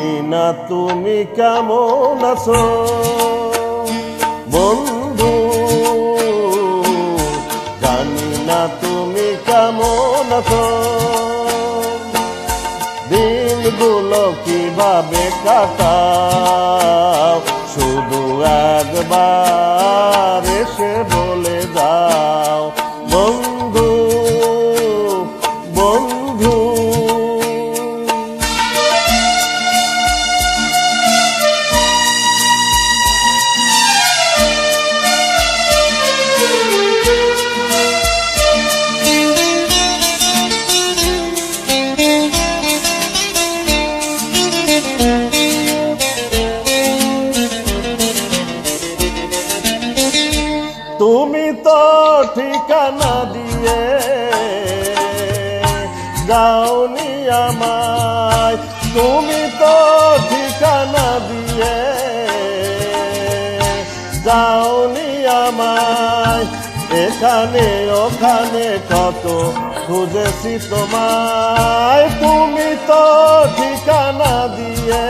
জানি না তুমি কেমন আছো বন্ধু, জানি না তুমি কেমন আছো। দিনগুলো কিভাবে কাটাও শুধু একবার এসে বলে যাও বন্ধু, বন্ধু। তুমি তো ঠিকানা দিয়ে যাওনি আমায়, তুমি তো ঠিকানা দিয়ে যাওনি আমায়। এখানে ওখানে কত খুঁজেছি তোমায়, তুমি তো ঠিকানা দিয়ে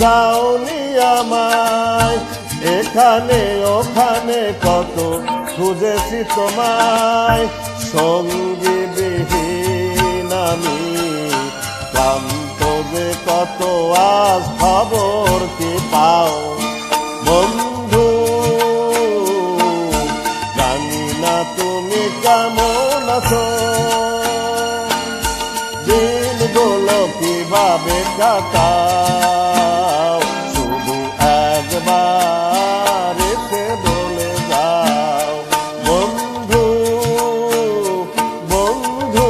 যাওনি আমায়। এখানে ওখানে কত খুঁজেছি তোমায়, সঙ্গী বিহীন আমি ক্লান্ত যে কত, আজ খবর কি পাও বন্ধু, জানি না তুমি কেমন আছো। দিনগুলো কিভাবে কাটাও শুধু একবার এসে বলে যাও বন্ধু, বন্ধু।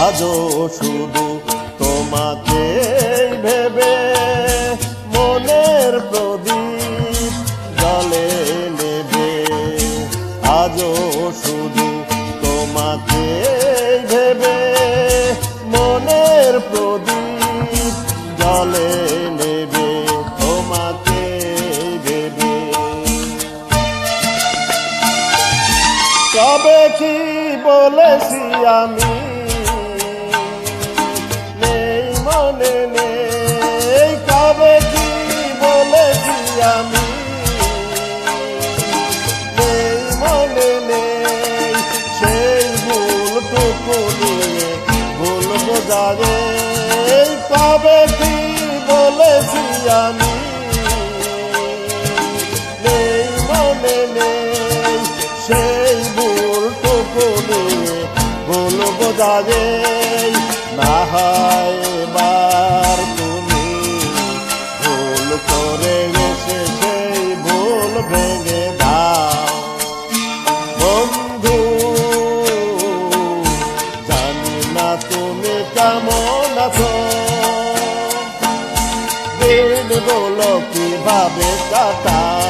আজও শুধু তোমাকে ভেবে মনের প্রদীপ জলে নেবে, আজও শুধু তোমাকে ভেবে মনের প্রদীপ জলে নেবে, তোমাকে ভেবে। কবে কি বলেছি আমি মনে নেই, কবে কি বলেছি আমি নেই মনে নেই। সেই ভুলটুকু নিয়ে ভুল বোঝাবে, কবে কি বলেছি আমি নেই মনে নেই। সেই ভুলটুকু নিয়ে ভুল বোঝাবে, না হয় এবার তুমি ভুল করে এসে সেই ভুল ভেঙে দাও বন্ধু, জানি না তুমি কেমন আছো। দিনগুলো কিভাবে কাটাও